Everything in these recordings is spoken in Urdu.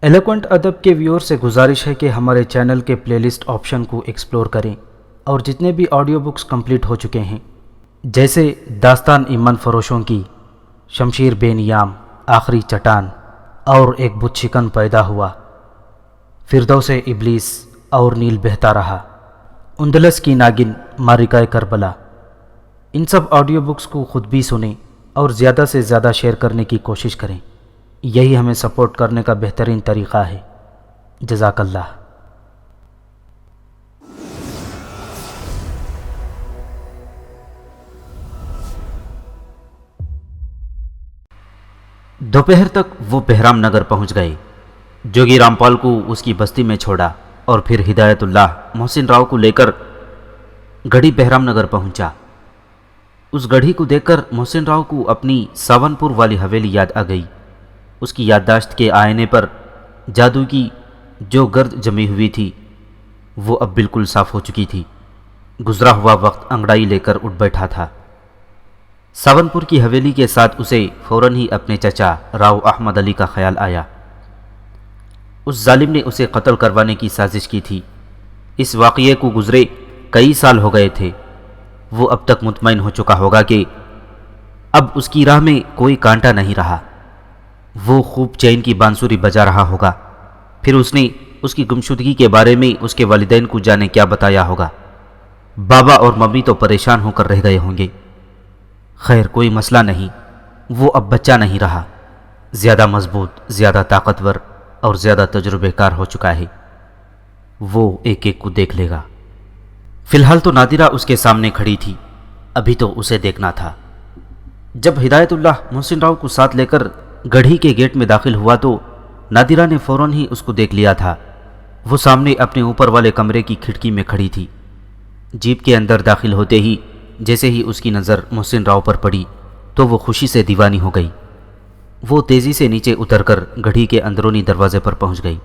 ایلوکوینٹ ادب کے ویور سے گزارش ہے کہ ہمارے چینل کے پلے لسٹ آپشن کو ایکسپلور کریں اور جتنے بھی آڈیو بکس کمپلیٹ ہو چکے ہیں جیسے داستان ایمن فروشوں کی، شمشیر بے نیام، آخری چٹان اور ایک بت شکن پیدا ہوا، فردوس ابلیس اور نیل بہتا رہا، اندلس کی ناگن، مارکہ کربلا، ان سب آڈیو بکس کو خود بھی سنیں اور زیادہ سے زیادہ شیئر کرنے کی کوشش کریں۔ یہی ہمیں سپورٹ کرنے کا بہترین طریقہ ہے۔ جزاک اللہ۔ دوپہر تک وہ بہرام نگر پہنچ گئے۔ جوگی رامپال کو اس کی بستی میں چھوڑا اور پھر ہدایت اللہ محسن راؤ کو لے کر گڑھی بہرام نگر پہنچا۔ اس گڑھی کو دیکھ کر محسن راؤ کو اپنی ساون پور والی حویلی یاد آ گئی۔ اس کی یادداشت کے آئینے پر جادو کی جو گرد جمی ہوئی تھی وہ اب بالکل صاف ہو چکی تھی۔ گزرا ہوا وقت انگڑائی لے کر اٹھ بیٹھا تھا۔ ساون پور کی حویلی کے ساتھ اسے فوراً ہی اپنے چچا راؤ احمد علی کا خیال آیا۔ اس ظالم نے اسے قتل کروانے کی سازش کی تھی۔ اس واقعے کو گزرے کئی سال ہو گئے تھے۔ وہ اب تک مطمئن ہو چکا ہوگا کہ اب اس کی راہ میں کوئی کانٹا نہیں رہا۔ وہ خوب چین کی بانسری بجا رہا ہوگا۔ پھر اس نے اس کی گمشدگی کے بارے میں اس کے والدین کو جانے کیا بتایا ہوگا۔ بابا اور ممی تو پریشان ہو کر رہ گئے ہوں گے۔ خیر کوئی مسئلہ نہیں، وہ اب بچہ نہیں رہا، زیادہ مضبوط، زیادہ طاقتور اور زیادہ تجربے کار ہو چکا ہے۔ وہ ایک ایک کو دیکھ لے گا۔ فی الحال تو نادرہ اس کے سامنے کھڑی تھی، ابھی تو اسے دیکھنا تھا۔ جب ہدایت اللہ محسن راؤ کو ساتھ لے کر گڑھی کے گیٹ میں داخل ہوا تو نادرہ نے فوراً ہی اس کو دیکھ لیا تھا۔ وہ سامنے اپنے اوپر والے کمرے کی کھڑکی میں کھڑی تھی۔ جیپ کے اندر داخل ہوتے ہی جیسے ہی اس کی نظر محسن راؤ پر پڑی تو وہ خوشی سے دیوانی ہو گئی۔ وہ تیزی سے نیچے اتر کر گڑھی کے اندرونی دروازے پر پہنچ گئی۔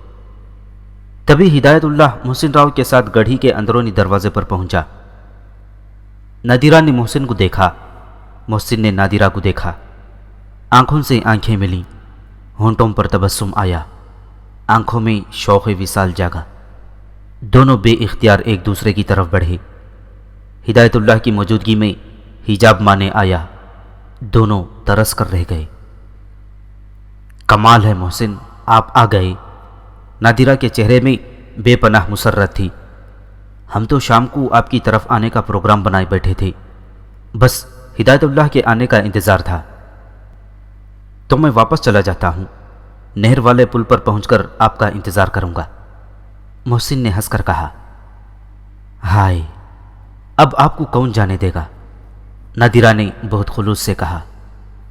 تبھی ہدایت اللہ محسن راؤ کے ساتھ گڑھی کے اندرونی دروازے پر پہنچا۔ نادرہ نے محسن کو دیکھا، محسن نے نادرہ کو دیکھا۔ آنکھوں سے آنکھیں ملیں، ہونٹوں پر تبسم آیا، آنکھوں میں شوق وصال جاگا۔ دونوں بے اختیار ایک دوسرے کی طرف بڑھے۔ ہدایت اللہ کی موجودگی میں حجاب مانے آیا، دونوں ترس کر رہ گئے۔ کمال ہے محسن، آپ آ گئے۔ نادرہ کے چہرے میں بے پناہ مسرت تھی۔ ہم تو شام کو آپ کی طرف آنے کا پروگرام بنائے بیٹھے تھے، بس ہدایت اللہ کے آنے کا انتظار تھا۔ تو میں واپس چلا جاتا ہوں، نہر والے پل پر پہنچ کر آپ کا انتظار کروں گا۔ محسن نے ہنس کر کہا۔ ہائے، اب آپ کو کون جانے دے گا؟ نادرہ نے بہت خلوص سے کہا۔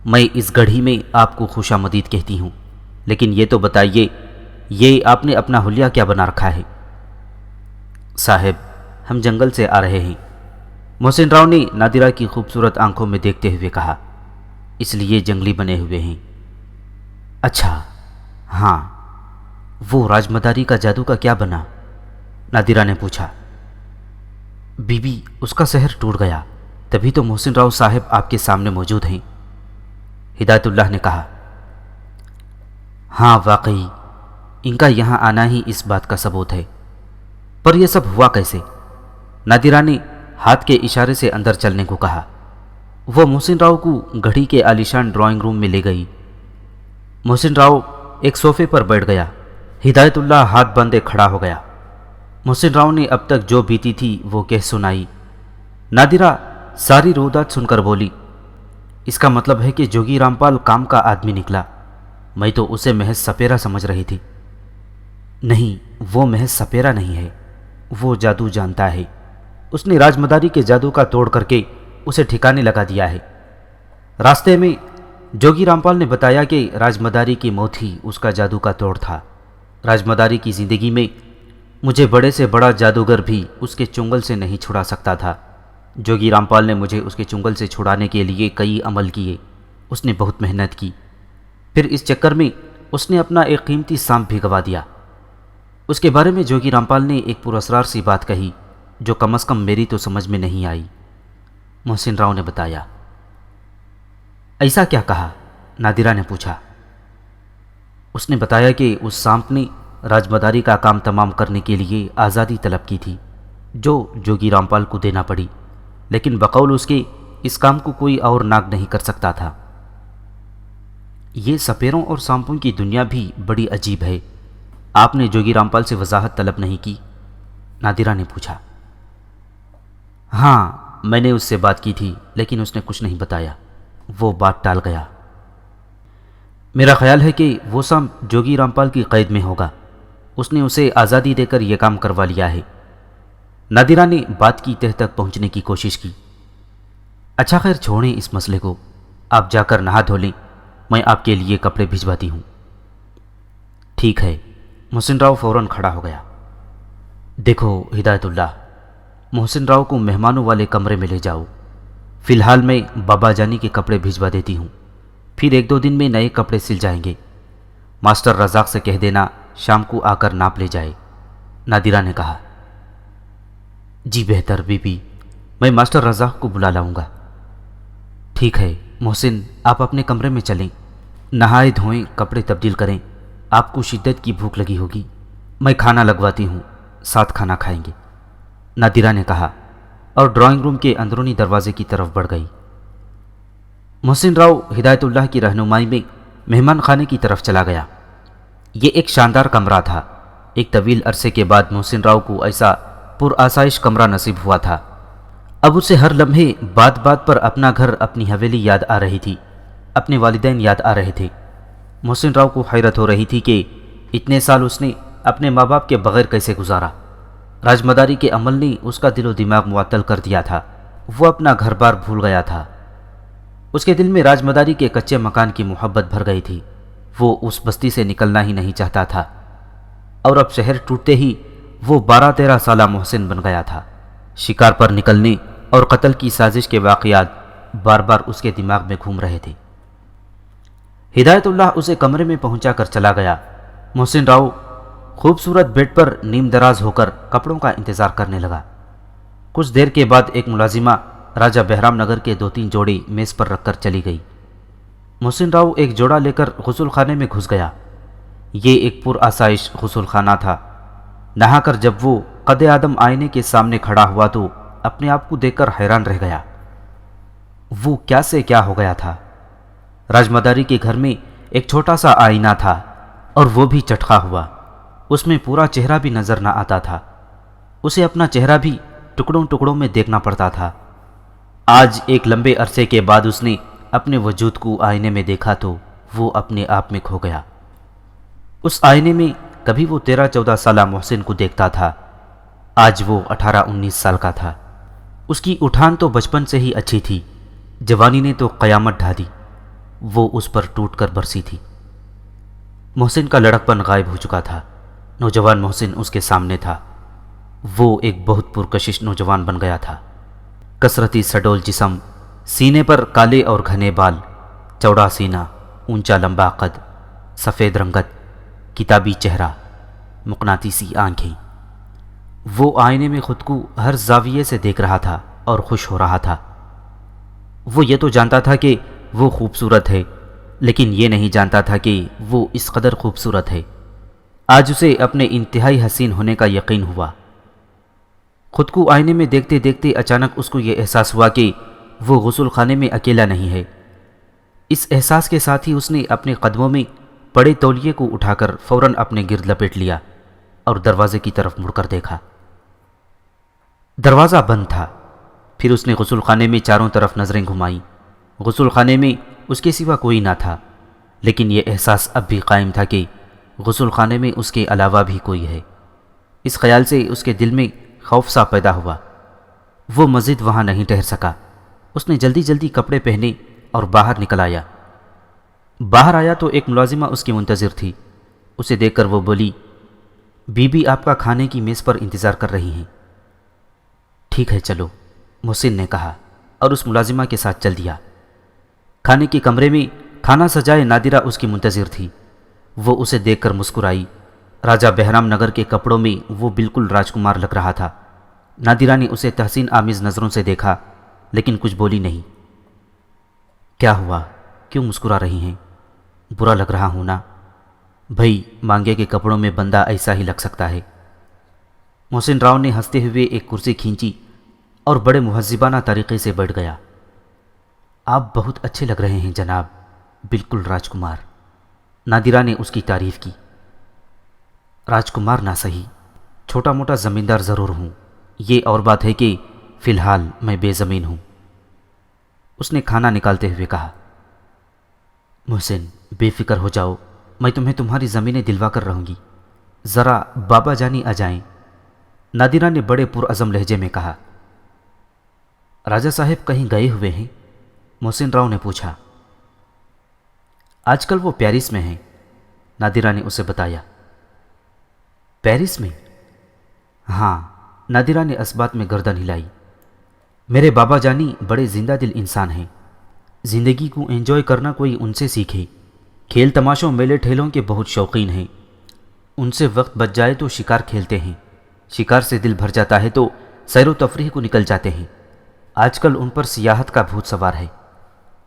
میں اس گڑھی میں آپ کو خوش آمدید کہتی ہوں، لیکن یہ تو بتائیے یہ آپ نے اپنا حلیہ کیا بنا رکھا ہے؟ صاحب ہم جنگل سے آ رہے ہیں، محسن راؤ نے نادرہ کی خوبصورت آنکھوں میں دیکھتے ہوئے کہا، اس لیے جنگلی بنے ہوئے ہیں۔ اچھا ہاں، وہ راجمداری کا جادو کا کیا بنا؟ نادرہ نے پوچھا۔ بی بی اس کا سحر ٹوٹ گیا، تبھی تو محسن راؤ صاحب آپ کے سامنے موجود ہیں، ہدایت اللہ نے کہا۔ ہاں واقعی ان کا یہاں آنا ہی اس بات کا ثبوت ہے، پر یہ سب ہوا کیسے؟ نادرہ نے ہاتھ کے اشارے سے اندر چلنے کو کہا۔ وہ محسن راؤ کو گڑھی کے عالیشان ڈرائنگ روم میں لے گئی۔ محسن راؤ ایک صوفے پر بیٹھ گیا، ہدایت اللہ ہاتھ باندھے کھڑا ہو گیا۔ محسن راؤ نے اب تک جو بیتی تھی وہ کہہ سنائی۔ نادرہ ساری رودات سن کر بولی، اس کا مطلب ہے کہ جوگی رامپال کام کا آدمی نکلا، میں تو اسے محض سپیرا سمجھ رہی تھی۔ نہیں، وہ محض سپیرا نہیں ہے، وہ جادو جانتا ہے۔ اس نے راجمداری کے جادو کا توڑ کر کے اسے ٹھکانے لگا دیا ہے۔ راستے میں جوگی رامپال نے بتایا کہ راجمداری کی موت ہی اس کا جادو کا توڑ تھا۔ راجمداری کی زندگی میں مجھے بڑے سے بڑا جادوگر بھی اس کے چنگل سے نہیں چھڑا سکتا تھا۔ جوگی رامپال نے مجھے اس کے چنگل سے چھڑانے کے لیے کئی عمل کیے، اس نے بہت محنت کی، پھر اس چکر میں اس نے اپنا ایک قیمتی سانپ بھی گوا دیا۔ اس کے بارے میں جوگی رامپال نے ایک پراسرار سی بات کہی جو کم از کم میری تو سمجھ میں نہیں آئی، محسن راؤ نے بتایا۔ ایسا کیا کہا؟ نادرہ نے پوچھا۔ اس نے بتایا کہ اس سانپ نے راجمداری کا کام تمام کرنے کے لیے آزادی طلب کی تھی جو جوگی رامپال کو دینا پڑی، لیکن بقول اس کے اس کام کو کوئی اور ناگ نہیں کر سکتا تھا۔ یہ سپیروں اور سانپوں کی دنیا بھی بڑی عجیب ہے، آپ نے جوگی رامپال سے وضاحت طلب نہیں کی؟ نادرہ نے پوچھا۔ ہاں، میں نے اس سے بات کی تھی لیکن اس نے کچھ نہیں بتایا، وہ بات ٹال گیا۔ میرا خیال ہے کہ وہ سانپ جوگی رامپال کی قید میں ہوگا، اس نے اسے آزادی دے کر یہ کام کروا لیا ہے۔ نادرہ نے بات کی تہ تک پہنچنے کی کوشش کی۔ اچھا خیر چھوڑیں اس مسئلے کو، آپ جا کر نہا دھو لیں، میں آپ کے لیے کپڑے بھجواتی ہوں۔ ٹھیک ہے، محسن راؤ فوراً کھڑا ہو گیا۔ دیکھو ہدایت اللہ، محسن راؤ کو مہمانوں والے کمرے میں لے جاؤ، فی الحال میں بابا جانی کے کپڑے بھجوا دیتی ہوں، پھر 1-2 دن میں نئے کپڑے سل جائیں گے۔ ماسٹر رزاق سے کہہ دینا شام کو آ کر ناپ لے جائے، نادرہ نے کہا۔ جی بہتر بی بی، میں ماسٹر رزاق کو بلا لاؤں گا۔ ٹھیک ہے محسن، آپ اپنے کمرے میں چلیں، نہائے دھوئیں، کپڑے تبدیل کریں، آپ کو شدت کی بھوک لگی ہوگی، میں کھانا لگواتی ہوں، ساتھ کھانا کھائیں گے، نادرہ نے کہا اور ڈرائنگ روم کے اندرونی دروازے کی طرف بڑھ گئی۔ محسن راؤ ہدایت اللہ کی رہنمائی میں مہمان خانے کی طرف چلا گیا۔ یہ ایک شاندار کمرہ تھا۔ ایک طویل عرصے کے بعد محسن راؤ کو ایسا پرآسائش کمرہ نصیب ہوا تھا۔ اب اسے ہر لمحے بات بات پر اپنا گھر، اپنی حویلی یاد آ رہی تھی، اپنے والدین یاد آ رہے تھے۔ محسن راؤ کو حیرت ہو رہی تھی کہ اتنے سال اس نے اپنے ماں باپ کے بغیر کیسے گزارا۔ راجمداری کے عمل نے اس کا دل و دماغ معطل کر دیا تھا، وہ اپنا گھر بار بھول گیا تھا۔ اس کے دل میں راجمداری کے کچے مکان کی محبت بھر گئی تھی، وہ اس بستی سے نکلنا ہی نہیں چاہتا تھا، اور اب شہر ٹوٹتے ہی وہ 12-13 سالہ محسن بن گیا تھا۔ شکار پر نکلنے اور قتل کی سازش کے واقعات بار بار اس کے دماغ میں گھوم رہے تھے۔ ہدایت اللہ اسے کمرے میں پہنچا کر چلا گیا۔ محسن راؤ خوبصورت بیڈ پر نیم دراز ہو کر کپڑوں کا انتظار کرنے لگا۔ کچھ دیر کے بعد ایک ملازمہ راجہ بہرام نگر کے 2-3 جوڑے میز پر رکھ کر چلی گئی۔ محسن راؤ ایک جوڑا لے کر غسل خانے میں گھس گیا۔ یہ ایک پرآسائش غسل خانہ تھا۔ نہا کر جب وہ قد آدم آئینے کے سامنے کھڑا ہوا تو اپنے آپ کو دیکھ کر حیران رہ گیا۔ وہ کیا سے کیا ہو گیا تھا۔ راجمداری کے گھر میں ایک چھوٹا سا آئینہ تھا اور وہ بھی چٹخا ہوا، اس میں پورا چہرہ بھی نظر نہ آتا تھا، اسے اپنا چہرہ بھی ٹکڑوں ٹکڑوں میں دیکھنا پڑتا تھا۔ آج ایک لمبے عرصے کے بعد اس نے اپنے وجود کو آئینے میں دیکھا تو وہ اپنے آپ میں کھو گیا۔ اس آئینے میں کبھی وہ 13-14 سالہ محسن کو دیکھتا تھا، آج وہ 18-19 سال کا تھا۔ اس کی اٹھان تو بچپن سے ہی اچھی تھی، جوانی نے تو قیامت ڈھا دی، وہ اس پر ٹوٹ کر برسی تھی۔ محسن کا لڑکپن غائب ہو چکا تھا، نوجوان محسن اس کے سامنے تھا۔ وہ ایک بہت پرکشش نوجوان بن گیا تھا۔ کثرتی سڈول جسم، سینے پر کالے اور گھنے بال، چوڑا سینہ، اونچا لمبا قد، سفید رنگت، کتابی چہرہ، مقناطیسی آنکھیں۔ وہ آئینے میں خود کو ہر زاویے سے دیکھ رہا تھا اور خوش ہو رہا تھا۔ وہ یہ تو جانتا تھا کہ وہ خوبصورت ہے، لیکن یہ نہیں جانتا تھا کہ وہ اس قدر خوبصورت ہے۔ آج اسے اپنے انتہائی حسین ہونے کا یقین ہوا۔ خود کو آئینے میں دیکھتے دیکھتے اچانک اس کو یہ احساس ہوا کہ وہ غسل خانے میں اکیلا نہیں ہے۔ اس احساس کے ساتھ ہی اس نے اپنے قدموں میں پڑے تولیے کو اٹھا کر فوراً اپنے گرد لپیٹ لیا اور دروازے کی طرف مڑ کر دیکھا۔ دروازہ بند تھا۔ پھر اس نے غسل خانے میں چاروں طرف نظریں گھمائیں۔ غسل خانے میں اس کے سوا کوئی نہ تھا، لیکن یہ احساس اب بھی قائم تھا کہ غسل خانے میں اس کے علاوہ بھی کوئی ہے۔ اس خیال سے اس کے دل میں خوف سا پیدا ہوا۔ وہ مزید وہاں نہیں ٹھہر سکا۔ اس نے جلدی جلدی کپڑے پہنے اور باہر نکل آیا۔ باہر آیا تو ایک ملازمہ اس کی منتظر تھی۔ اسے دیکھ کر وہ بولی، بی بی آپ کا کھانے کی میز پر انتظار کر رہی ہیں۔ ٹھیک ہے چلو، محسن نے کہا اور اس ملازمہ کے ساتھ چل دیا۔ کھانے کے کمرے میں کھانا سجائے نادرہ اس کی منتظر تھی۔ وہ اسے دیکھ کر مسکرائی۔ راجہ بہرام نگر کے کپڑوں میں وہ بالکل راجکمار لگ رہا تھا۔ نادرہ نے اسے تحسین آمیز نظروں سے دیکھا، لیکن کچھ بولی نہیں۔ کیا ہوا؟ کیوں مسکرا رہی ہیں؟ برا لگ رہا ہوں نا؟ بھائی مانگے کے کپڑوں میں بندہ ایسا ہی لگ سکتا ہے۔ محسن راؤ نے ہنستے ہوئے ایک کرسی کھینچی اور بڑے مہذبانہ طریقے سے بیٹھ گیا۔ آپ بہت اچھے لگ رہے ہیں جناب، بالکل راجکمار۔ نادرہ نے اس کی تعریف کی۔ راجکمار نہ صحیح، چھوٹا موٹا زمیندار ضرور ہوں، یہ اور بات ہے کہ فی الحال میں بے زمین ہوں۔ اس نے کھانا نکالتے ہوئے کہا۔ محسن بے فکر ہو جاؤ، میں تمہیں تمہاری زمینیں دلوا کر رہوں گی، ذرا بابا جانی آ جائیں۔ نادرہ نے بڑے پرعزم لہجے میں کہا۔ راجہ صاحب کہیں گئے ہوئے ہیں؟ محسن راؤ نے پوچھا۔ آج کل وہ پیرس میں ہیں، نادرہ نے اسے بتایا۔ پیرس میں؟ ہاں، نادرہ نے اس بات میں گردن ہلائی۔ میرے بابا جانی بڑے زندہ دل انسان ہیں، زندگی کو انجوائے کرنا کوئی ان سے سیکھے۔ کھیل تماشوں میلے ٹھیلوں کے بہت شوقین ہیں، ان سے وقت بچ جائے تو شکار کھیلتے ہیں، شکار سے دل بھر جاتا ہے تو سیر و تفریح کو نکل جاتے ہیں۔ آج کل ان پر سیاحت کا بھوت سوار ہے،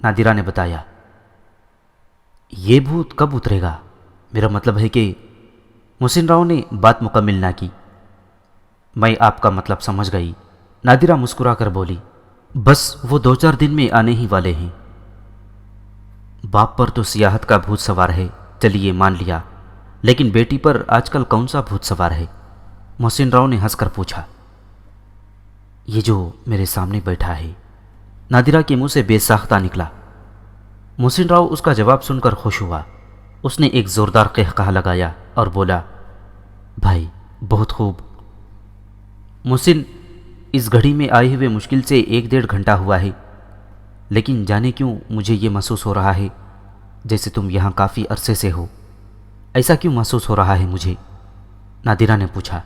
نادرہ نے بتایا۔ یہ بھوت کب اترے گا؟ میرا مطلب ہے کہ… محسن راؤ نے بات مکمل نہ کی۔ میں آپ کا مطلب سمجھ گئی، نادرہ مسکرا کر بولی۔ بس وہ 2-4 دن میں آنے ہی والے ہیں۔ باپ پر تو سیاحت کا بھوت سوار ہے، چلیے مان لیا، لیکن بیٹی پر آج کل کون سا بھوت سوار ہے؟ محسن راؤ نے ہنس کر پوچھا۔ یہ جو میرے سامنے بیٹھا ہے، نادرہ کے منہ سے بے ساختہ نکلا۔ محسن راؤ اس کا جواب سن کر خوش ہوا۔ اس نے ایک زوردار قہقہہ لگایا اور بولا، بھائی بہت خوب۔ محسن، اس گھڑی میں آئے ہوئے مشکل سے 1-1.5 گھنٹہ ہوا ہے، لیکن جانے کیوں مجھے یہ محسوس ہو رہا ہے جیسے تم یہاں کافی عرصے سے ہو۔ ایسا کیوں محسوس ہو رہا ہے مجھے؟ نادرہ نے پوچھا۔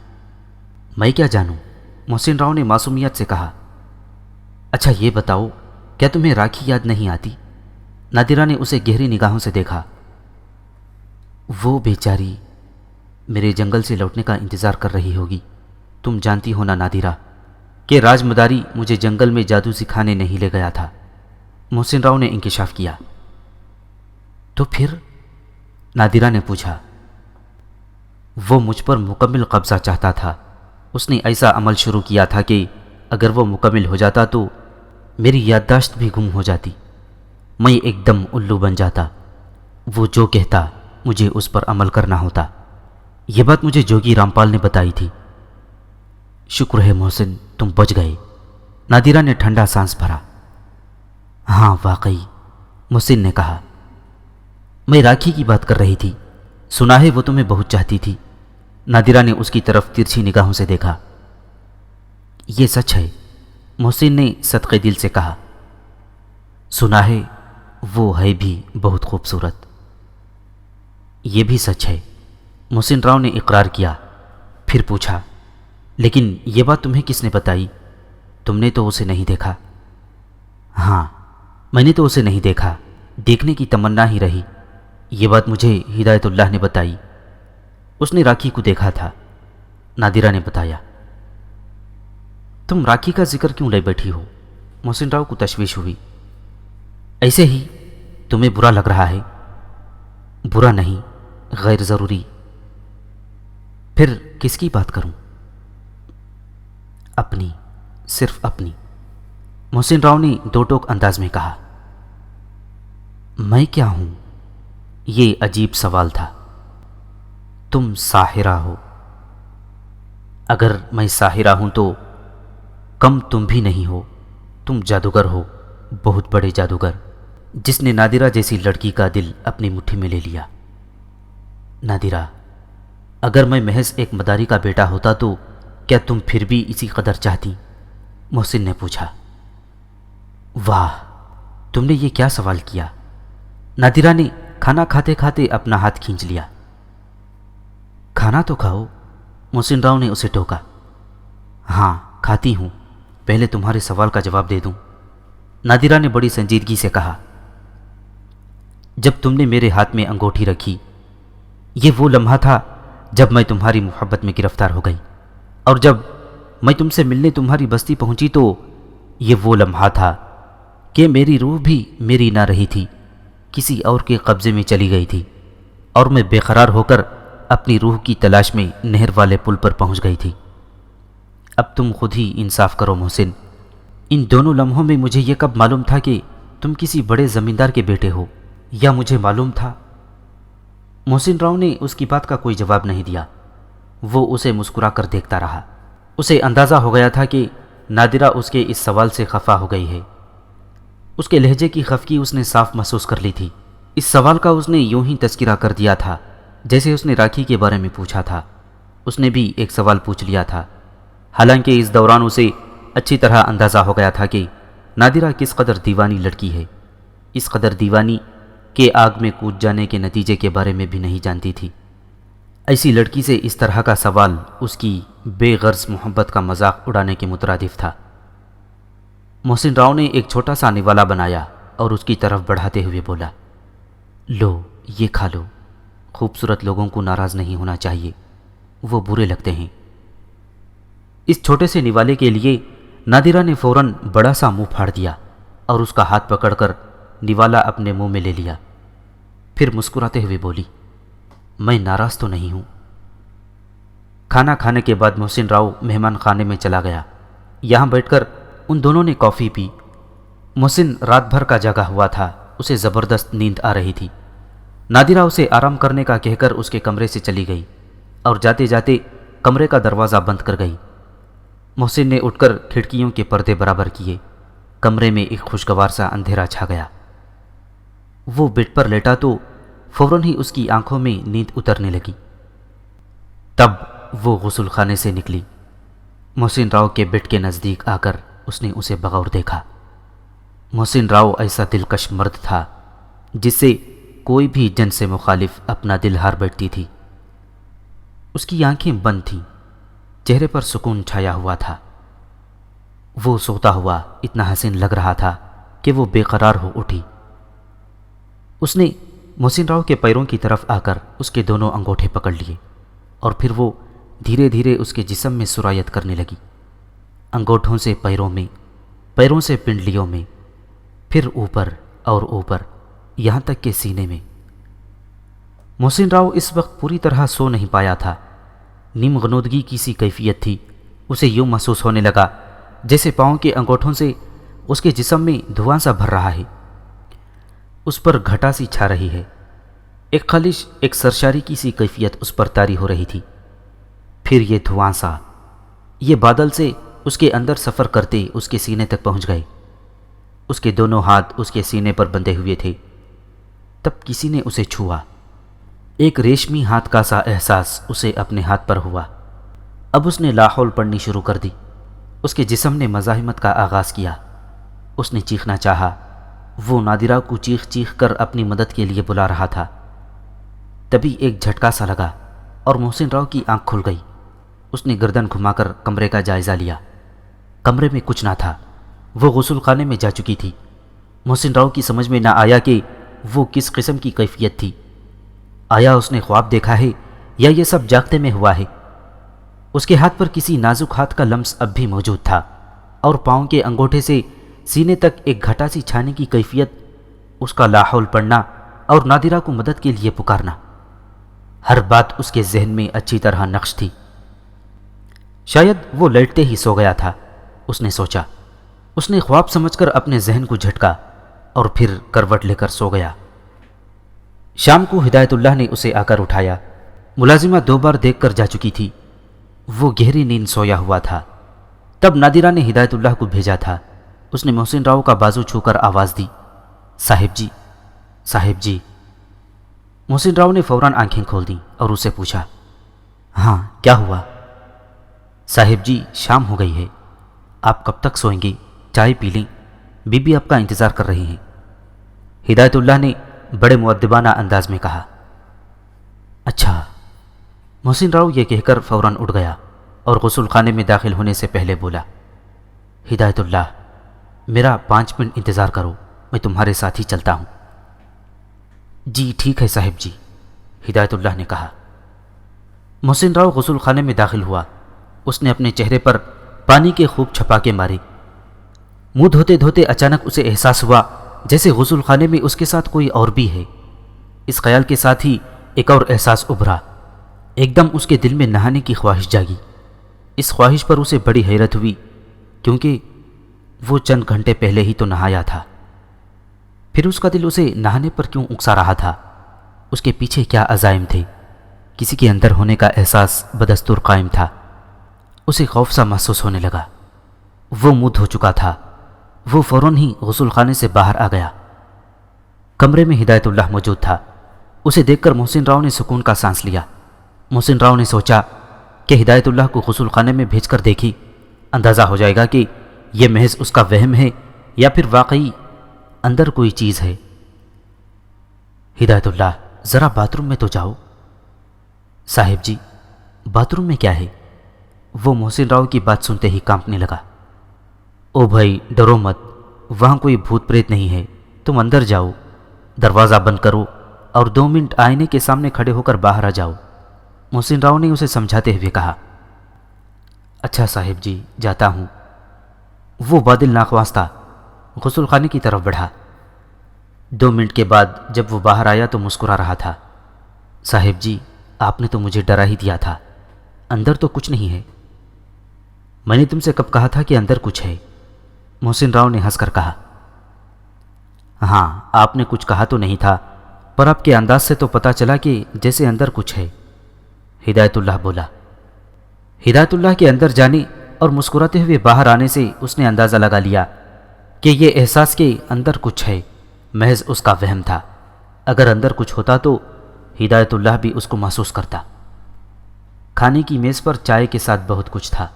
میں کیا جانوں، محسن راؤ نے معصومیت سے کہا۔ اچھا یہ بتاؤ، کیا تمہیں راکھی یاد نہیں آتی؟ نادرہ نے اسے گہری نگاہوں سے دیکھا۔ وہ بیچاری میرے جنگل سے لوٹنے کا انتظار کر رہی ہوگی۔ تم جانتی ہو نا نادرہ کہ راج مداری مجھے جنگل میں جادو سکھانے نہیں لے گیا تھا۔ محسن راؤ نے انکشاف کیا۔ تو پھر؟ نادرہ نے پوچھا۔ وہ مجھ پر مکمل قبضہ چاہتا تھا۔ اس نے ایسا عمل شروع کیا تھا کہ اگر وہ مکمل ہو جاتا تو میری یادداشت بھی گم ہو جاتی، میں ایک دم الو بن جاتا۔ وہ جو کہتا مجھے اس پر عمل کرنا ہوتا۔ یہ بات مجھے جوگی رامپال نے بتائی تھی۔ شکر ہے محسن، تم بچ گئے۔ نادرہ نے ٹھنڈا سانس بھرا۔ ہاں واقعی، محسن نے کہا۔ میں راکھی کی بات کر رہی تھی، سنا ہے وہ تمہیں بہت چاہتی تھی۔ نادرہ نے اس کی طرف ترچھی نگاہوں سے دیکھا۔ یہ سچ ہے، محسن نے صدقے دل سے کہا۔ سنا ہے وہ ہے بھی بہت خوبصورت۔ یہ بھی سچ ہے، محسن راؤ نے اقرار کیا۔ پھر پوچھا، لیکن یہ بات تمہیں کس نے بتائی؟ تم نے تو اسے نہیں دیکھا۔ ہاں، میں نے تو اسے نہیں دیکھا، دیکھنے کی تمنا ہی رہی۔ یہ بات مجھے ہدایت اللہ نے بتائی۔ اس نے راکھی کو دیکھا تھا، نادرہ نے بتایا۔ تم راکھی کا ذکر کیوں لے بیٹھی ہو؟ محسن راؤ کو تشویش ہوئی۔ ایسے ہی، تمہیں برا لگ رہا ہے؟ برا نہیں، غیر ضروری۔ پھر کس کی بات کروں؟ اپنی، صرف اپنی، محسن راؤ نے دو ٹوک انداز میں کہا۔ میں کیا ہوں؟ یہ عجیب سوال تھا۔ تم ساحرہ ہو۔ اگر میں ساحرہ ہوں تو کم تم بھی نہیں ہو، تم جادوگر ہو، بہت بڑے جادوگر، جس نے نادرہ جیسی لڑکی کا دل اپنی مٹھی میں لے لیا۔ نادرہ، اگر میں محض ایک مداری کا بیٹا ہوتا تو کیا تم پھر بھی اسی قدر چاہتی؟ محسن نے پوچھا۔ واہ، تم نے یہ کیا سوال کیا؟ نادرہ نے کھانا کھاتے کھاتے اپنا ہاتھ کھینچ لیا۔ کھانا تو کھاؤ، محسن راؤ نے اسے ٹوکا۔ ہاں کھاتی ہوں، پہلے تمہارے سوال کا جواب دے دوں، نادرہ نے بڑی سنجیدگی سے کہا۔ جب تم نے میرے ہاتھ میں انگوٹھی رکھی، یہ وہ لمحہ تھا جب میں تمہاری محبت میں گرفتار ہو گئی، اور جب میں تم سے ملنے تمہاری بستی پہنچی تو یہ وہ لمحہ تھا کہ میری روح بھی میری نہ رہی تھی، کسی اور کے قبضے میں چلی گئی تھی، اور میں بے قرار ہو کر اپنی روح کی تلاش میں نہر والے پل پر پہنچ گئی تھی۔ اب تم خود ہی انصاف کرو محسن، ان دونوں لمحوں میں مجھے یہ کب معلوم تھا کہ تم کسی بڑے زمیندار کے بیٹے ہو، یا مجھے معلوم تھا؟ محسن راؤ نے اس کی بات کا کوئی جواب نہیں دیا۔ وہ اسے مسکرا کر دیکھتا رہا۔ اسے اندازہ ہو گیا تھا کہ نادرہ اس کے اس سوال سے خفا ہو گئی ہے۔ اس کے لہجے کی خفگی اس نے صاف محسوس کر لی تھی۔ اس سوال کا اس نے یوں ہی تذکرہ کر دیا تھا جیسے اس نے راکھی کے بارے میں پوچھا تھا۔ اس نے بھی ایک سوال پوچھ لیا تھا، حالانکہ اس دوران اسے اچھی طرح اندازہ ہو گیا تھا کہ نادرہ کس قدر دیوانی لڑکی ہے، اس قدر دیوانی کہ آگ میں کود جانے کے نتیجے کے بارے میں بھی نہیں جانتی تھی۔ ایسی لڑکی سے اس طرح کا سوال اس کی بے غرض محبت کا مذاق اڑانے کے مترادف تھا۔ محسن راؤ نے ایک چھوٹا سا نوالا بنایا اور اس کی طرف بڑھاتے ہوئے بولا، لو یہ کھا لو، خوبصورت لوگوں کو ناراض نہیں ہونا چاہیے، وہ برے لگتے ہیں۔ اس چھوٹے سے نوالے کے لیے نادرہ نے فوراً بڑا سا منہ پھاڑ دیا اور اس کا ہاتھ پکڑ کر نوالا اپنے منہ میں لے لیا۔ پھر مسکراتے ہوئے بولی، میں ناراض تو نہیں ہوں۔ کھانا کھانے کے بعد محسن راؤ مہمان خانے میں چلا گیا۔ یہاں بیٹھ کر ان دونوں نے کافی پی۔ محسن رات بھر کا جاگا ہوا تھا، اسے زبردست نیند آ رہی تھی۔ نادرہ اسے آرام کرنے کا کہہ کر اس کے کمرے سے چلی گئی اور جاتے جاتے کمرے کا دروازہ بند کر گئی۔ محسن نے اٹھ کر کھڑکیوں کے پردے برابر کیے۔ کمرے میں ایک خوشگوار سا اندھیرا چھا گیا۔ وہ بیڈ پر لیٹا تو فوراً ہی اس کی آنکھوں میں نیند اترنے لگی۔ تب وہ غسل خانے سے نکلی۔ محسن راؤ کے بیڈ کے نزدیک آ کر اس نے اسے بغور دیکھا۔ محسن راؤ ایسا دلکش مرد تھا جس سے کوئی بھی جن سے مخالف اپنا دل ہار بیٹھتی تھی۔ اس کی آنکھیں بند تھیں، چہرے پر سکون چھایا ہوا تھا۔ وہ سوتا ہوا اتنا حسین لگ رہا تھا کہ وہ بے قرار ہو اٹھی۔ اس نے محسن راؤ کے پیروں کی طرف آ کر اس کے دونوں انگوٹھے پکڑ لیے اور پھر وہ دھیرے دھیرے اس کے جسم میں سرایت کرنے لگی، انگوٹھوں سے پیروں میں، پیروں سے پنڈلیوں میں، پھر اوپر اور اوپر، یہاں تک کہ سینے میں۔ محسن راؤ اس وقت پوری طرح سو نہیں پایا تھا۔ نیم غنودگی کی سی کیفیت تھی۔ اسے یوں محسوس ہونے لگا جیسے پاؤں کے انگوٹھوں سے اس کے جسم میں دھواں سا بھر رہا ہے، اس پر گھٹا سی چھا رہی ہے، ایک خلش، ایک سرشاری کی سی کیفیت اس پر طاری ہو رہی تھی۔ پھر یہ دھواں سا، یہ بادل سے اس کے اندر سفر کرتے اس کے سینے تک پہنچ گئے۔ اس کے دونوں ہاتھ اس کے سینے پر بندھے ہوئے تھے۔ تب کسی نے اسے چھوا۔ ایک ریشمی ہاتھ کا سا احساس اسے اپنے ہاتھ پر ہوا۔ اب اس نے لاحول پڑھنی شروع کر دی۔ اس کے جسم نے مزاحمت کا آغاز کیا۔ اس نے چیخنا چاہا۔ وہ نادرہ کو چیخ چیخ کر اپنی مدد کے لیے بلا رہا تھا۔ تبھی ایک جھٹکا سا لگا اور محسن راؤ کی آنکھ کھل گئی۔ اس نے گردن گھما کر کمرے کا جائزہ لیا۔ کمرے میں کچھ نہ تھا، وہ غسل خانے میں جا چکی تھی۔ محسن راؤ کی سمجھ میں نہ آیا کہ وہ کس قسم کی کیفیت تھی۔ آیا اس نے خواب دیکھا ہے یا یہ سب جاگتے میں ہوا ہے؟ اس کے ہاتھ پر کسی نازک ہاتھ کا لمس اب بھی موجود تھا اور پاؤں کے انگوٹھے سے سینے تک ایک گھٹا سی چھانے کی کیفیت، اس کا لاحول پڑھنا اور نادرہ کو مدد کے لیے پکارنا، ہر بات اس کے ذہن میں اچھی طرح نقش تھی۔ شاید وہ لیٹتے ہی سو گیا تھا، اس نے سوچا۔ اس نے خواب سمجھ کر اپنے ذہن کو جھٹکا اور پھر کروٹ لے کر سو گیا۔ شام کو ہدایت اللہ نے اسے آ کر اٹھایا۔ ملازمہ 2 بار دیکھ کر جا چکی تھی۔ وہ گہری نیند سویا ہوا تھا۔ تب نادرہ نے ہدایت اللہ کو بھیجا تھا۔ اس نے محسن راؤ کا بازو چھو کر آواز دی، صاحب جی، صاحب جی۔ محسن راؤ نے فوراً آنکھیں کھول دیں اور اسے پوچھا، ہاں کیا ہوا؟ صاحب جی، شام ہو گئی ہے، آپ کب تک سوئیں گے؟ چائے پی لیں، بی بی آپ کا انتظار کر رہی ہیں۔ ہدایت اللہ نے بڑے مؤدبانہ انداز میں کہا۔ اچھا۔ محسن راؤ یہ کہہ کر فوراً اٹھ گیا اور غسل خانے میں داخل ہونے سے پہلے بولا، ہدایت اللہ، میرا 5 منٹ انتظار کرو، میں تمہارے ساتھ ہی چلتا ہوں۔ جی ٹھیک ہے صاحب جی، ہدایت اللہ نے کہا۔ محسن راؤ غسل خانے میں داخل ہوا۔ اس نے اپنے چہرے پر پانی کے خوب چھپاکے مارے۔ منہ دھوتے دھوتے اچانک اسے احساس ہوا جیسے غسل خانے میں اس کے ساتھ کوئی اور بھی ہے۔ اس خیال کے ساتھ ہی ایک اور احساس ابھرا۔ ایک دم اس کے دل میں نہانے کی خواہش جاگی۔ اس خواہش پر اسے بڑی حیرت ہوئی، کیونکہ وہ چند گھنٹے پہلے ہی تو نہایا تھا۔ پھر اس کا دل اسے نہانے پر کیوں اکسا رہا تھا؟ اس کے پیچھے کیا عزائم تھے؟ کسی کے اندر ہونے کا احساس بدستور قائم تھا۔ اسے خوف سا محسوس ہونے لگا۔ وہ منہ دھو چکا تھا۔ وہ فوراً ہی غسل خانے سے باہر آ گیا۔ کمرے میں ہدایت اللہ موجود تھا۔ اسے دیکھ کر محسن راؤ نے سکون کا سانس لیا۔ محسن راؤ نے سوچا کہ ہدایت اللہ کو غسل خانے میں بھیج کر دیکھی، اندازہ ہو جائے گا کہ یہ محض اس کا وہم ہے یا پھر واقعی اندر کوئی چیز ہے۔ ہدایت اللہ، ذرا باتھ روم میں تو جاؤ۔ صاحب جی، باتھ روم میں کیا ہے؟ وہ محسن راؤ کی بات سنتے ہی کانپنے لگا۔ او بھائی، ڈرو مت، وہاں کوئی بھوت پریت نہیں ہے، تم اندر جاؤ، دروازہ بند کرو اور 2 منٹ آئینے کے سامنے کھڑے ہو کر باہر آ جاؤ۔ محسن راؤ نے اسے سمجھاتے ہوئے کہا۔ اچھا صاحب جی، جاتا ہوں۔ وہ بادل ناخواستہ غسل خانے کی طرف بڑھا۔ 2 منٹ کے بعد جب وہ باہر آیا تو مسکرا رہا تھا۔ صاحب جی، آپ نے تو مجھے ڈرا ہی دیا تھا، اندر تو کچھ نہیں ہے۔ میں نے تم سے کب کہا تھا کہ اندر کچھ ہے؟ محسن راؤ نے ہنس کر کہا۔ ہاں، آپ نے کچھ کہا تو نہیں تھا، پر آپ کے انداز سے تو پتا چلا کہ جیسے اندر کچھ ہے۔ ہدایت اللہ بولا۔ ہدایت اللہ کے اندر جانے اور مسکراتے ہوئے باہر آنے سے اس نے اندازہ لگا لیا کہ یہ احساس کے اندر کچھ ہے محض اس کا وہم تھا۔ اگر اندر کچھ ہوتا تو ہدایت اللہ بھی اس کو محسوس کرتا۔ کھانے کی میز پر چائے کے ساتھ بہت کچھ تھا۔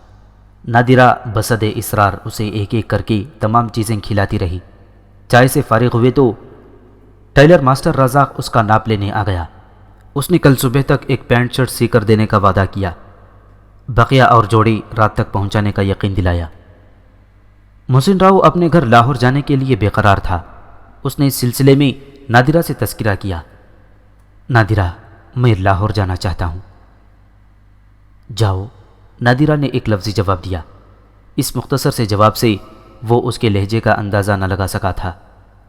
نادرہ بصد اصرار اسے ایک ایک کر کے تمام چیزیں کھلاتی رہی۔ چائے سے فارغ ہوئے تو ٹیلر ماسٹر رزاق اس کا ناپ لینے آ گیا۔ اس نے کل صبح تک ایک پینٹ شرٹ سی کر دینے کا وعدہ کیا۔ بقیہ اور جوڑی رات تک پہنچانے کا یقین دلایا۔ محسن راؤ اپنے گھر لاہور جانے کے لیے بے قرار تھا۔ اس نے اس سلسلے میں نادرہ سے تذکرہ کیا۔ نادرہ، میں لاہور جانا چاہتا ہوں۔ جاؤ، نادرہ نے ایک لفظی جواب دیا۔ اس مختصر سے جواب سے وہ اس کے لہجے کا اندازہ نہ لگا سکا تھا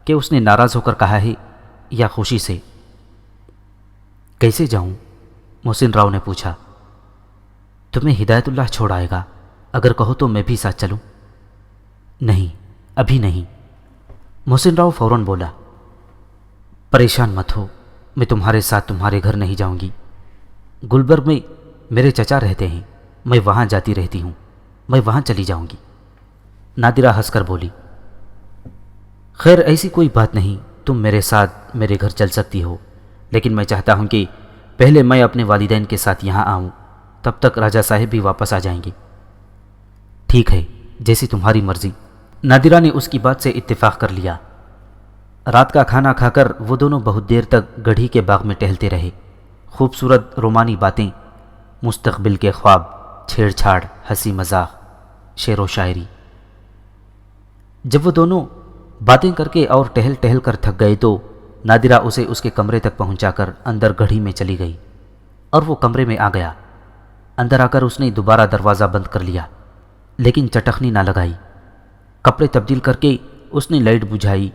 کہ اس نے ناراض ہو کر کہا ہے یا خوشی سے۔ کیسے جاؤں؟ محسن راؤ نے پوچھا۔ تمہیں ہدایت اللہ چھوڑ آئے گا، اگر کہو تو میں بھی ساتھ چلوں؟ نہیں، ابھی نہیں، محسن راؤ فوراً بولا۔ پریشان مت ہو، میں تمہارے ساتھ تمہارے گھر نہیں جاؤں گی۔ گلبرگ میں میرے چچا رہتے ہیں، میں وہاں جاتی رہتی ہوں، میں وہاں چلی جاؤں گی۔ نادرہ ہنس کر بولی۔ خیر، ایسی کوئی بات نہیں، تم میرے ساتھ میرے گھر چل سکتی ہو، لیکن میں چاہتا ہوں کہ پہلے میں اپنے والدین کے ساتھ یہاں آؤں، تب تک راجہ صاحب بھی واپس آ جائیں گے۔ ٹھیک ہے، جیسی تمہاری مرضی۔ نادرہ نے اس کی بات سے اتفاق کر لیا۔ رات کا کھانا کھا کر وہ دونوں بہت دیر تک گڑھی کے باغ میں ٹہلتے رہے۔ خوبصورت رومانی باتیں، مستقبل کے خواب، چھیڑ چھاڑ، ہنسی مذاق، شعر و شاعری۔ جب وہ دونوں باتیں کر کے اور ٹہل ٹہل کر تھک گئے تو نادرہ اسے اس کے کمرے تک پہنچا کر اندر گڑھی میں چلی گئی اور وہ کمرے میں آ گیا۔ اندر آ کر اس نے دوبارہ دروازہ بند کر لیا، لیکن چٹخنی نہ لگائی۔ کپڑے تبدیل کر کے اس نے لائٹ بجھائی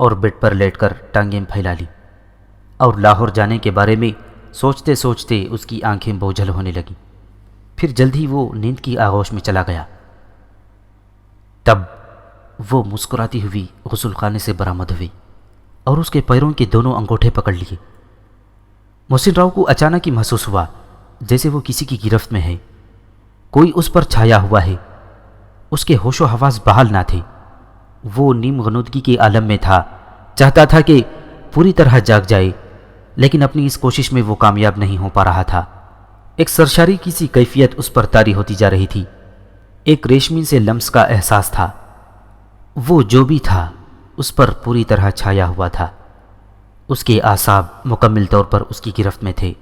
اور بیڈ پر لیٹ کر ٹانگیں پھیلا لی اور لاہور جانے کے بارے میں سوچتے سوچتے اس کی آنکھیں بوجھل ہونے لگیں۔ پھر جلد ہی وہ نیند کی آغوش میں چلا گیا۔ تب وہ مسکراتی ہوئی غسل خانے سے برآمد ہوئی اور اس کے پیروں کے دونوں انگوٹھے پکڑ لیے۔ محسن راؤ کو اچانک ہی محسوس ہوا جیسے وہ کسی کی گرفت میں ہے، کوئی اس پر چھایا ہوا ہے۔ اس کے ہوش و حواس بحال نہ تھے، وہ نیم غنودگی کے عالم میں تھا۔ چاہتا تھا کہ پوری طرح جاگ جائے، لیکن اپنی اس کوشش میں وہ کامیاب نہیں ہو پا رہا تھا۔ ایک سرشاری کی سی کیفیت اس پر طاری ہوتی جا رہی تھی۔ ایک ریشمی سے لمس کا احساس تھا۔ وہ جو بھی تھا اس پر پوری طرح چھایا ہوا تھا۔ اس کے اعصاب مکمل طور پر اس کی گرفت میں تھے۔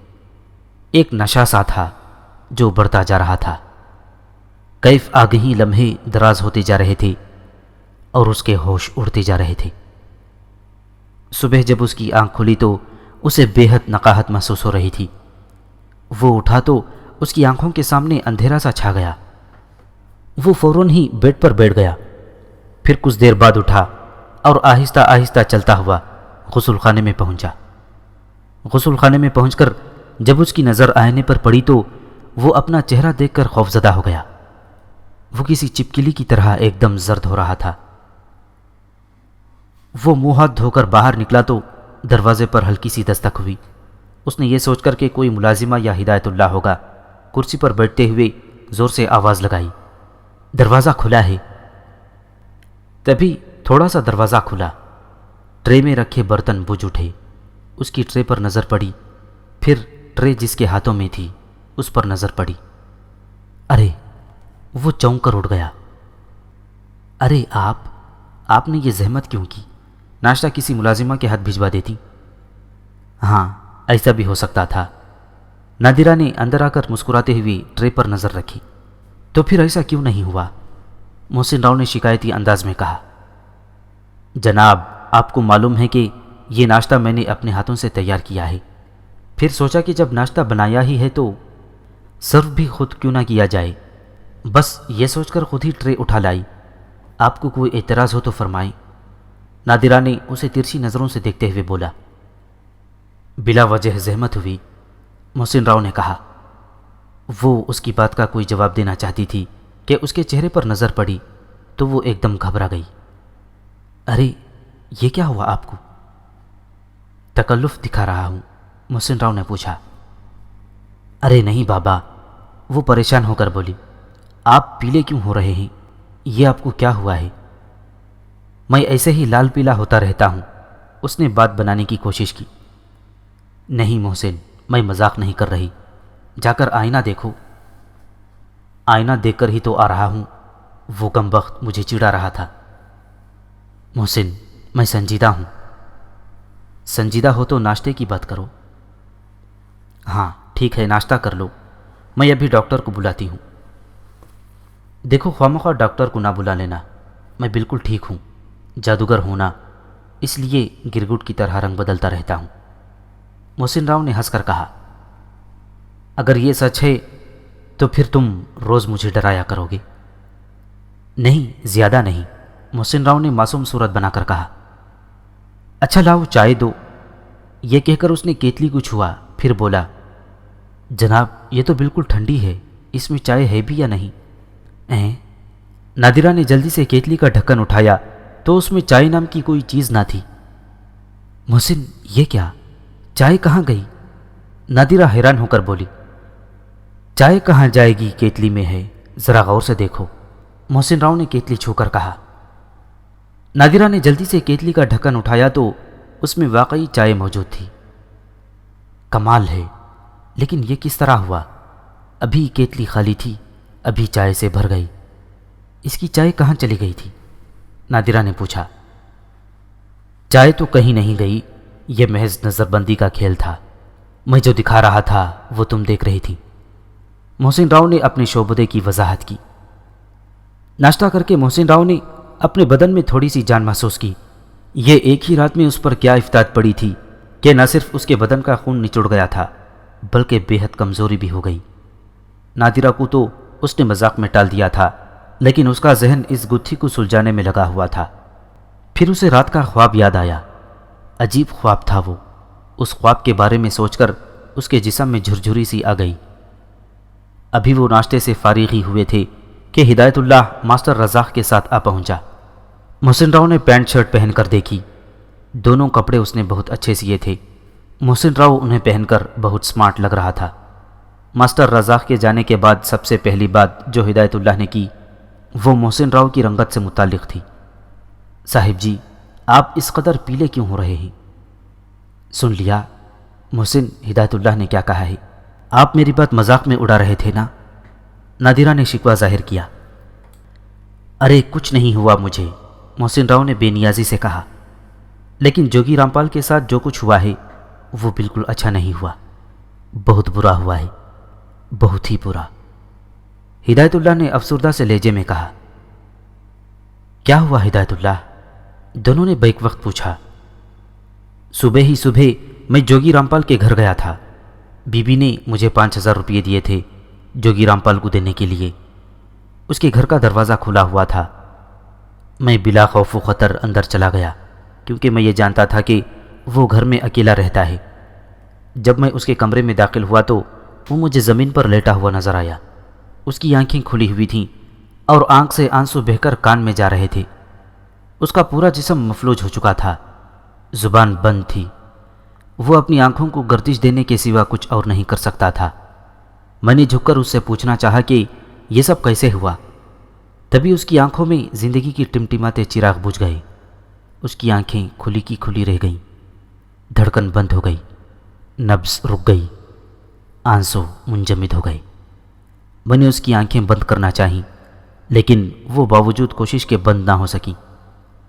ایک نشہ سا تھا جو بڑھتا جا رہا تھا۔ کیف آگہی لمحے دراز ہوتے جا رہے تھے اور اس کے ہوش اڑتے جا رہے تھے۔ صبح جب اس کی آنکھ کھلی تو اسے بے حد نقاہت محسوس ہو رہی تھی۔ وہ اٹھا تو اس کی آنکھوں کے سامنے اندھیرا سا چھا گیا۔ وہ فوراً ہی بیڈ پر بیٹھ گیا، پھر کچھ دیر بعد اٹھا اور آہستہ آہستہ چلتا ہوا غسل خانے میں پہنچا۔ غسل خانے میں پہنچ کر جب اس کی نظر آئینے پر پڑی تو وہ اپنا چہرہ دیکھ کر خوفزدہ ہو گیا۔ وہ کسی چپکلی کی طرح ایک دم زرد ہو رہا تھا۔ وہ منہ ہاتھ دھو کر باہر نکلا تو دروازے پر ہلکی سی دستک ہوئی۔ اس نے یہ سوچ کر کہ کوئی ملازمہ یا ہدایت اللہ ہوگا، کرسی پر بیٹھتے ہوئے زور سے آواز لگائی، دروازہ کھلا ہے۔ تبھی تھوڑا سا دروازہ کھلا، ٹرے میں رکھے برتن بجھ اٹھے۔ اس کی ٹرے پر نظر پڑی، پھر ٹرے جس کے ہاتھوں میں تھی اس پر نظر پڑی۔ ارے! وہ چونک کر اٹھ گیا۔ ارے آپ نے یہ زحمت کیوں کی؟ ناشتہ کسی ملازمہ کے ہاتھ بھجوا دیتی۔ ہاں، ایسا بھی ہو سکتا تھا۔ نادرہ نے اندر آ کر مسکراتے ہوئے ٹرے پر نظر رکھی۔ تو پھر ایسا کیوں نہیں ہوا؟ محسن راؤ نے شکایتی انداز میں کہا۔ جناب، آپ کو معلوم ہے کہ یہ ناشتہ میں نے اپنے ہاتھوں سے تیار کیا ہے، پھر سوچا کہ جب ناشتہ بنایا ہی ہے تو سرو بھی خود کیوں نہ کیا جائے، بس یہ سوچ کر خود ہی ٹرے اٹھا لائی۔ آپ کو کوئی اعتراض ہو تو فرمائیں۔ نادرہ نے اسے ترچھی نظروں سے دیکھتے ہوئے بولا۔ بلا وجہ زحمت ہوئی، محسن راؤ نے کہا۔ وہ اس کی بات کا کوئی جواب دینا چاہتی تھی کہ اس کے چہرے پر نظر پڑی تو وہ ایک دم گھبرا گئی۔ ارے! یہ کیا ہوا آپ کو؟ تکلف دکھا رہا ہوں، محسن راؤ نے پوچھا۔ ارے نہیں بابا، وہ پریشان ہو کر بولی۔ آپ پیلے کیوں ہو رہے ہیں؟ یہ آپ کو کیا ہوا ہے؟ میں ایسے ہی لال پیلا ہوتا رہتا ہوں، اس نے بات بنانے کی کوشش کی۔ نہیں محسن، میں مذاق نہیں کر رہی، جا کر آئینہ دیکھو۔ آئینہ دیکھ کر ہی تو آ رہا ہوں، وہ کمبخت مجھے چڑھا رہا تھا۔ محسن، میں سنجیدہ ہوں۔ سنجیدہ ہو تو ناشتے کی بات کرو۔ ہاں ٹھیک ہے، ناشتہ کر لو، میں ابھی ڈاکٹر کو بلاتی ہوں۔ دیکھو خواہ ڈاکٹر کو نہ بلا لینا، میں بالکل ٹھیک ہوں، جادوگر ہونا اس لیے گرگٹ کی طرح رنگ بدلتا رہتا ہوں۔ محسن راؤ نے ہنس کر کہا۔ اگر یہ سچ ہے تو پھر تم روز مجھے ڈرایا کرو گے۔ نہیں، زیادہ نہیں، محسن راؤ نے معصوم صورت بنا کر کہا۔ اچھا لاؤ چائے دو، یہ کہہ کر اس نے کیتلی کو چھوا، پھر بولا، جناب یہ تو بالکل ٹھنڈی ہے، اس میں چائے ہے بھی یا نہیں؟ نادرہ نے جلدی سے کیتلی کا ڈھکن اٹھایا تو اس میں چائے نام کی کوئی چیز نہ تھی۔ محسن، یہ کیا؟ چائے کہاں گئی؟ نادرہ حیران ہو کر بولی۔ چائے کہاں جائے گی، کیتلی میں ہے، ذرا غور سے دیکھو، محسن راؤ نے کیتلی چھو کر کہا۔ نادرہ نے جلدی سے کیتلی کا ڈھکن اٹھایا تو اس میں واقعی چائے موجود تھی۔ کمال ہے، لیکن یہ کس طرح ہوا؟ ابھی کیتلی خالی تھی، ابھی چائے سے بھر گئی، اس کی چائے کہاں چلی گئی تھی؟ نادرہ نے پوچھا۔ چائے تو کہیں نہیں گئی، یہ محض نظر بندی کا کھیل تھا، میں جو دکھا رہا تھا وہ تم دیکھ رہی تھی، محسن راؤ نے اپنے شعبدے کی وضاحت کی۔ ناشتہ کر کے محسن راؤ نے اپنے بدن میں تھوڑی سی جان محسوس کی۔ یہ ایک ہی رات میں اس پر کیا افتاد پڑی تھی کہ نہ صرف اس کے بدن کا خون نچڑ گیا تھا بلکہ بے حد کمزوری بھی ہو گئی۔ نادرہ کو تو اس نے مذاق میں ٹال دیا تھا، لیکن اس کا ذہن اس گتھی کو سلجھانے میں لگا ہوا تھا۔ پھر اسے رات کا خواب یاد آیا۔ عجیب خواب تھا وہ۔ اس خواب کے بارے میں سوچ کر اس کے جسم میں جھرجھری سی آ گئی۔ ابھی وہ ناشتے سے فارغ ہی ہوئے تھے کہ ہدایت اللہ ماسٹر رزاق کے ساتھ آ پہنچا۔ محسن راؤ نے پینٹ شرٹ پہن کر دیکھی، دونوں کپڑے اس نے بہت اچھے سیے تھے۔ محسن راؤ انہیں پہن کر بہت سمارٹ لگ رہا تھا۔ ماسٹر رزاق کے جانے کے بعد سب سے پہلی بات جو ہدایت اللہ نے کی وہ محسن راؤ کی رنگت سے متعلق تھی۔ صاحب جی، آپ اس قدر پیلے کیوں ہو رہے ہیں؟ سن لیا محسن، ہدایت اللہ نے کیا کہا ہے؟ آپ میری بات مذاق میں اڑا رہے تھے نا؟ نادرہ نے شکوہ ظاہر کیا۔ ارے کچھ نہیں ہوا مجھے، محسن راؤ نے بے نیازی سے کہا، لیکن جوگی رامپال کے ساتھ جو کچھ ہوا ہے وہ بالکل اچھا نہیں ہوا، بہت برا ہوا ہے، بہت ہی برا۔ ہدایت اللہ نے افسردہ سے لہجے میں کہا۔ کیا ہوا ہدایت اللہ؟ دونوں نے بیک وقت پوچھا۔ صبح ہی صبح میں جوگی رامپال کے گھر گیا تھا، بی بی نے مجھے 5000 روپے دیے تھے جوگی رامپال کو دینے کے لیے۔ اس کے گھر کا دروازہ کھلا ہوا تھا، میں بلا خوف و خطر اندر چلا گیا کیونکہ میں یہ جانتا تھا کہ وہ گھر میں اکیلا رہتا ہے۔ جب میں اس کے کمرے میں داخل ہوا تو وہ مجھے زمین پر لیٹا ہوا نظر آیا۔ اس کی آنکھیں کھلی ہوئی تھیں اور آنکھ سے آنسو بہہ کر کان میں جا رہے تھے۔ اس کا پورا جسم مفلوج ہو چکا تھا، زبان بند تھی۔ وہ اپنی آنکھوں کو گردش دینے کے سوا کچھ اور نہیں کر سکتا تھا۔ میں نے جھک کر اس سے پوچھنا چاہا کہ یہ سب کیسے ہوا؟ تبھی اس کی آنکھوں میں زندگی کی ٹمٹماتے چراغ بجھ گئے۔ اس کی آنکھیں کھلی کی کھلی رہ گئیں، دھڑکن بند ہو گئی، نبض رک گئی، آنسو منجمد ہو گئے۔ میں نے اس کی آنکھیں بند کرنا چاہیں، لیکن وہ باوجود کوشش کے بند نہ ہو سکی۔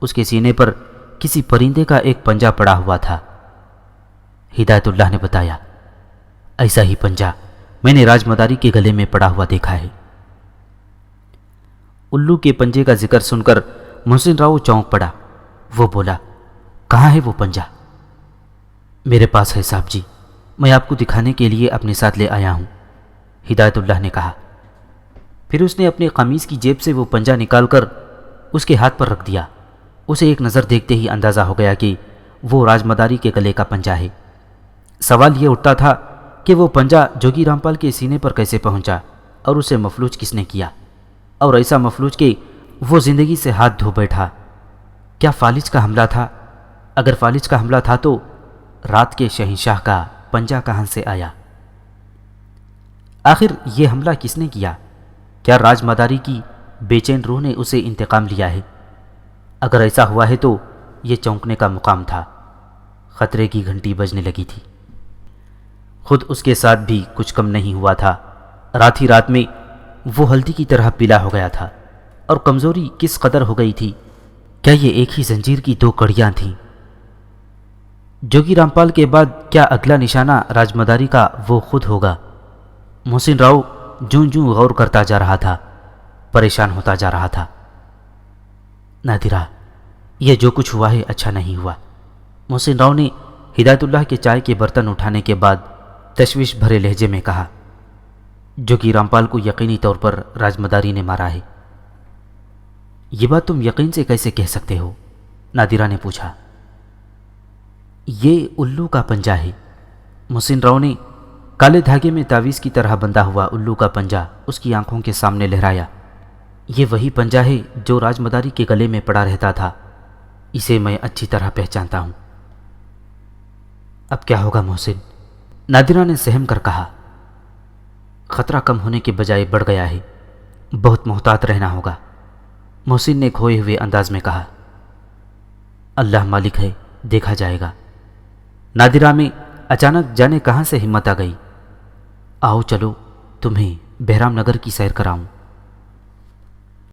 اس کے سینے پر کسی پرندے کا ایک پنجہ پڑا ہوا تھا۔ ہدایت اللہ نے بتایا، ایسا ہی پنجہ میں نے راج مداری کے گلے میں پڑا ہوا دیکھا ہے۔ الو کے پنجے کا ذکر سن کر محسن راؤ چونک پڑا۔ وہ بولا، کہاں ہے وہ پنجہ؟ میرے پاس ہے صاحب جی، میں آپ کو دکھانے کے لیے اپنے ساتھ لے آیا ہوں، ہدایت اللہ نے کہا۔ پھر اس نے اپنے قمیض کی جیب سے وہ پنجہ نکال کر اس کے ہاتھ پر رکھ دیا۔ اسے ایک نظر دیکھتے ہی اندازہ ہو گیا کہ وہ راج مداری کے گلے کا پنجہ ہے۔ سوال یہ اٹھتا تھا کہ وہ پنجہ جوگی رامپال کے سینے پر کیسے پہنچا اور اسے مفلوج کس نے کیا، اور ایسا مفلوج کہ وہ زندگی سے ہاتھ دھو بیٹھا۔ کیا فالج کا حملہ تھا؟ اگر فالج کا حملہ تھا تو رات کے شہنشاہ کا پنجہ کہاں سے آیا؟ آخر یہ حملہ کس نے کیا؟ کیا راج مداری کی بے چین روح نے اسے انتقام لیا ہے؟ اگر ایسا ہوا ہے تو یہ چونکنے کا مقام تھا۔ خطرے کی گھنٹی بجنے لگی تھی۔ خود اس کے ساتھ بھی کچھ کم نہیں ہوا تھا۔ رات ہی رات میں وہ ہلدی کی طرح پیلا ہو گیا تھا، اور کمزوری کس قدر ہو گئی تھی۔ کیا یہ ایک ہی زنجیر کی دو کڑیاں تھیں؟ جوگی رامپال کے بعد کیا اگلا نشانہ راج مداری کا وہ خود ہوگا؟ محسن راؤ جوں جوں غور کرتا جا رہا تھا، پریشان ہوتا جا رہا تھا۔ نادرہ، یہ جو کچھ ہوا ہے اچھا نہیں ہوا، محسن راؤ نے ہدایت اللہ کے چائے کے برتن اٹھانے کے بعد تشویش بھرے لہجے میں کہا۔ جوگی رامپال کو یقینی طور پر راج مداری نے مارا ہے۔ یہ بات تم یقین سے کیسے کہہ سکتے ہو؟ نادرہ نے پوچھا۔ یہ الو کا پنجہ ہے۔ محسن راؤ نے کالے دھاگے میں تعویذ کی طرح بندھا ہوا الو کا پنجہ اس کی آنکھوں کے سامنے لہرایا۔ یہ وہی پنجہ ہے جو راج مداری کے گلے میں پڑا رہتا تھا۔ اسے میں اچھی طرح پہچانتا ہوں۔ اب کیا ہوگا محسن؟ نادرہ نے سہم کر کہا۔ خطرہ کم ہونے کے بجائے بڑھ گیا ہے، بہت محتاط رہنا ہوگا، محسن نے کھوئے ہوئے انداز میں کہا۔ اللہ مالک ہے، دیکھا جائے گا۔ نادرہ میں اچانک جانے کہاں سے ہمت آ گئی۔ آؤ چلو، تمہیں بہرام نگر کی سیر کراؤں۔